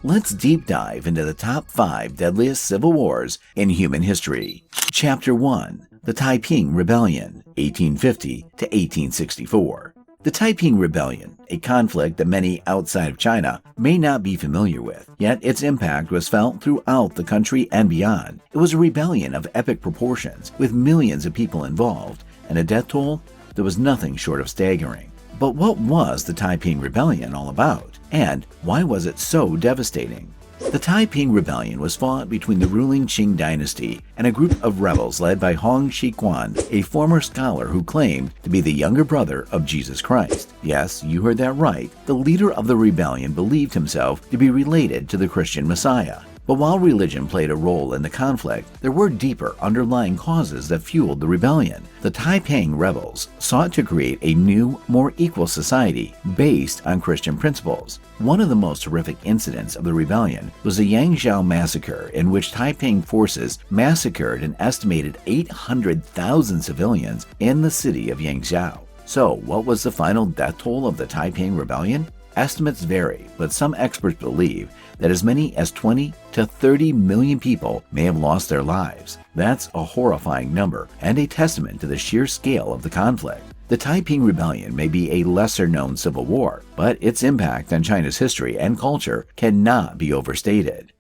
Let's deep dive into the top 5 deadliest civil wars in human history. Chapter 1. The Taiping Rebellion, 1850 to 1864. The Taiping Rebellion, a conflict that many outside of China may not be familiar with, yet its impact was felt throughout the country and beyond. It was a rebellion of epic proportions, with millions of people involved, and a death toll that was nothing short of staggering. But what was the Taiping Rebellion all about, and why was it so devastating? The Taiping Rebellion was fought between the ruling Qing dynasty and a group of rebels led by Hong Xiquan, a former scholar who claimed to be the younger brother of Jesus Christ. Yes, you heard that right. The leader of the rebellion believed himself to be related to the Christian Messiah. But while religion played a role in the conflict, there were deeper underlying causes that fueled the rebellion. The Taiping rebels sought to create a new, more equal society based on Christian principles. One of the most horrific incidents of the rebellion was the Yangzhou massacre, in which Taiping forces massacred an estimated 800,000 civilians in the city of Yangzhou. So, what was the final death toll of the Taiping Rebellion? Estimates vary, but some experts believe that as many as 20 to 30 million people may have lost their lives. That's a horrifying number and a testament to the sheer scale of the conflict. The Taiping Rebellion may be a lesser-known civil war, but its impact on China's history and culture cannot be overstated.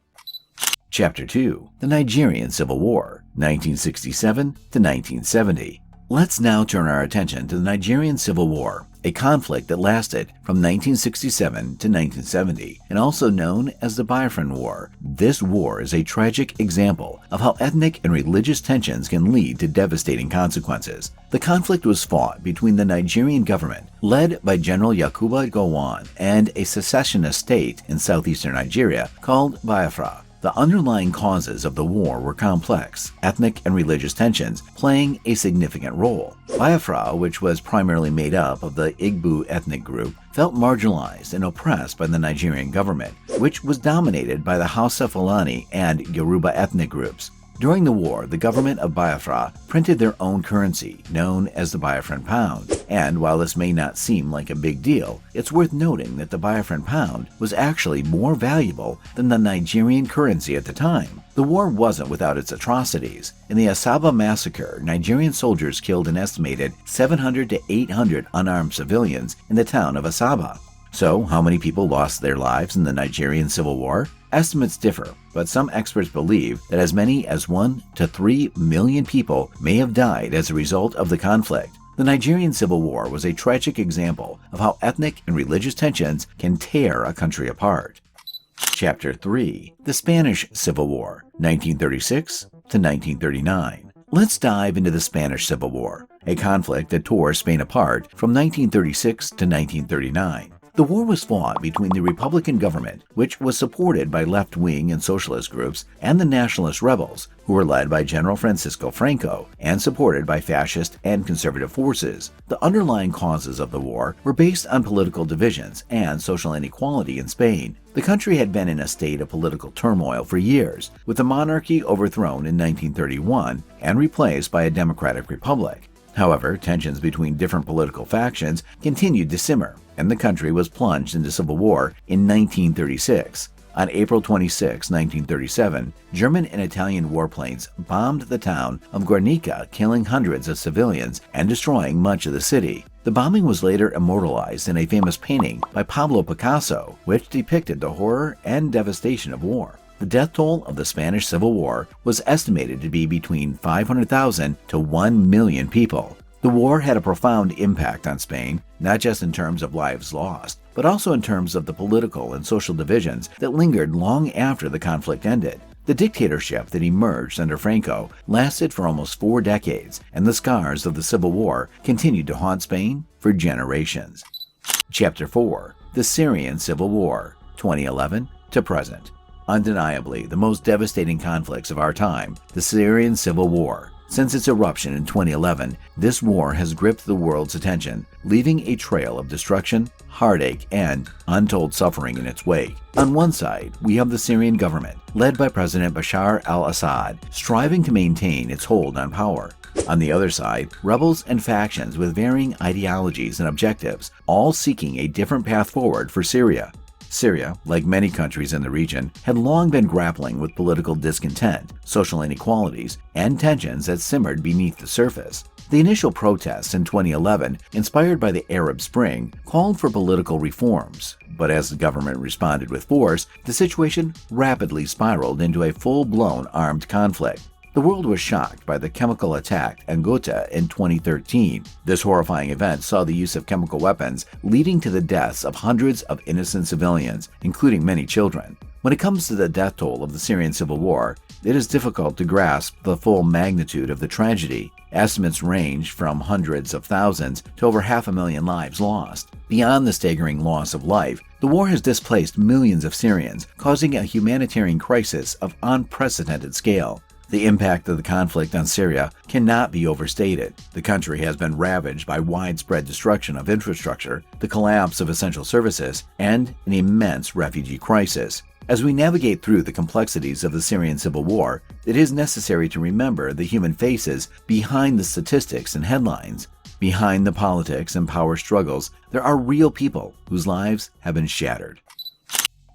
Chapter 2. The Nigerian Civil War, 1967 to 1970. Let's now turn our attention to the Nigerian Civil War, a conflict that lasted from 1967 to 1970, and also known as the Biafran War. This war is a tragic example of how ethnic and religious tensions can lead to devastating consequences. The conflict was fought between the Nigerian government, led by General Yakubu Gowon, and a secessionist state in southeastern Nigeria called Biafra. The underlying causes of the war were complex, ethnic and religious tensions playing a significant role. Biafra, which was primarily made up of the Igbo ethnic group, felt marginalized and oppressed by the Nigerian government, which was dominated by the Hausa Fulani and Yoruba ethnic groups. During the war, the government of Biafra printed their own currency, known as the Biafran Pound. And while this may not seem like a big deal, it's worth noting that the Biafran Pound was actually more valuable than the Nigerian currency at the time. The war wasn't without its atrocities. In the Asaba massacre, Nigerian soldiers killed an estimated 700 to 800 unarmed civilians in the town of Asaba. So, how many people lost their lives in the Nigerian Civil War? Estimates differ, but some experts believe that as many as 1 to 3 million people may have died as a result of the conflict. The Nigerian Civil War was a tragic example of how ethnic and religious tensions can tear a country apart. Chapter 3. The Spanish Civil War, 1936 to 1939. Let's dive into the Spanish Civil War, a conflict that tore Spain apart from 1936 to 1939. The war was fought between the Republican government, which was supported by left-wing and socialist groups, and the nationalist rebels, who were led by General Francisco Franco and supported by fascist and conservative forces. The underlying causes of the war were based on political divisions and social inequality in Spain. The country had been in a state of political turmoil for years, with the monarchy overthrown in 1931 and replaced by a democratic republic. However, tensions between different political factions continued to simmer, and the country was plunged into civil war in 1936. On April 26, 1937, German and Italian warplanes bombed the town of Guernica, killing hundreds of civilians and destroying much of the city. The bombing was later immortalized in a famous painting by Pablo Picasso, which depicted the horror and devastation of war. The death toll of the Spanish Civil War was estimated to be between 500,000 to 1 million people. The war had a profound impact on Spain, not just in terms of lives lost, but also in terms of the political and social divisions that lingered long after the conflict ended. The dictatorship that emerged under Franco lasted for almost 4 decades, and the scars of the Civil War continued to haunt Spain for generations. Chapter 4. The Syrian Civil War, 2011 to present. Undeniably, the most devastating conflicts of our time, the Syrian Civil War. Since its eruption in 2011, this war has gripped the world's attention, leaving a trail of destruction, heartache, and untold suffering in its wake. On one side, we have the Syrian government, led by President Bashar al-Assad, striving to maintain its hold on power. On the other side, rebels and factions with varying ideologies and objectives, all seeking a different path forward for Syria. Syria, like many countries in the region, had long been grappling with political discontent, social inequalities, and tensions that simmered beneath the surface. The initial protests in 2011, inspired by the Arab Spring, called for political reforms, but as the government responded with force, the situation rapidly spiraled into a full-blown armed conflict. The world was shocked by the chemical attack in Ghouta in 2013. This horrifying event saw the use of chemical weapons, leading to the deaths of hundreds of innocent civilians, including many children. When it comes to the death toll of the Syrian Civil War, it is difficult to grasp the full magnitude of the tragedy. Estimates range from hundreds of thousands to over 500,000 lives lost. Beyond the staggering loss of life, the war has displaced millions of Syrians, causing a humanitarian crisis of unprecedented scale. The impact of the conflict on Syria cannot be overstated. The country has been ravaged by widespread destruction of infrastructure, the collapse of essential services, and an immense refugee crisis. As we navigate through the complexities of the Syrian Civil War, it is necessary to remember the human faces behind the statistics and headlines. Behind the politics and power struggles, there are real people whose lives have been shattered.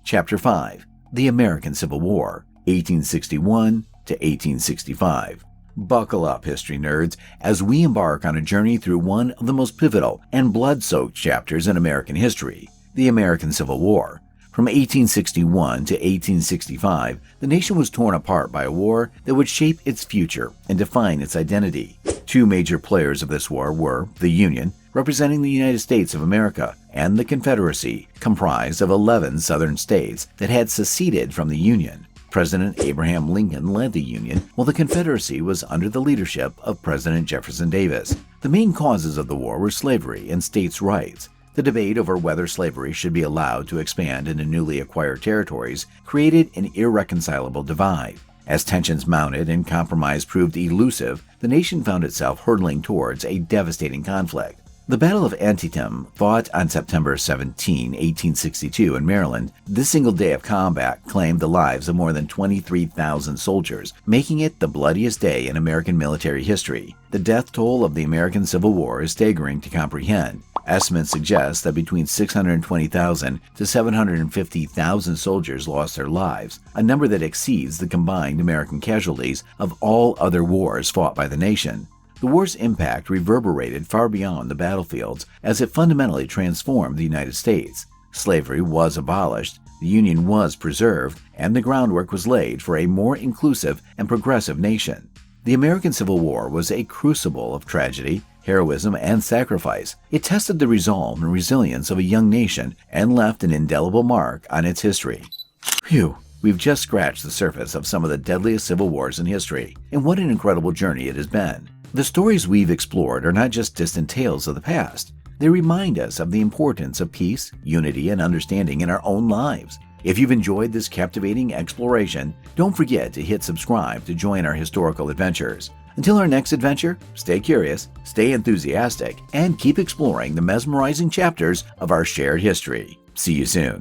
Chapter 5. The American Civil War, 1861 to 1865. Buckle up, history nerds, as we embark on a journey through one of the most pivotal and blood-soaked chapters in American history, the American Civil War. From 1861 to 1865, the nation was torn apart by a war that would shape its future and define its identity. Two major players of this war were the Union, representing the United States of America, and the Confederacy, comprised of 11 southern states that had seceded from the Union. President Abraham Lincoln led the Union, while the Confederacy was under the leadership of President Jefferson Davis. The main causes of the war were slavery and states' rights. The debate over whether slavery should be allowed to expand into newly acquired territories created an irreconcilable divide. As tensions mounted and compromise proved elusive, the nation found itself hurtling towards a devastating conflict. The Battle of Antietam, fought on September 17, 1862 in Maryland, this single day of combat claimed the lives of more than 23,000 soldiers, making it the bloodiest day in American military history. The death toll of the American Civil War is staggering to comprehend. Estimates suggest that between 620,000 to 750,000 soldiers lost their lives, a number that exceeds the combined American casualties of all other wars fought by the nation. The war's impact reverberated far beyond the battlefields as it fundamentally transformed the United States. Slavery was abolished, the Union was preserved, and the groundwork was laid for a more inclusive and progressive nation. The American Civil War was a crucible of tragedy, heroism, and sacrifice. It tested the resolve and resilience of a young nation and left an indelible mark on its history. Phew! We've just scratched the surface of some of the deadliest civil wars in history, and what an incredible journey it has been. The stories we've explored are not just distant tales of the past. They remind us of the importance of peace, unity, and understanding in our own lives. If you've enjoyed this captivating exploration, don't forget to hit subscribe to join our historical adventures. Until our next adventure, stay curious, stay enthusiastic, and keep exploring the mesmerizing chapters of our shared history. See you soon.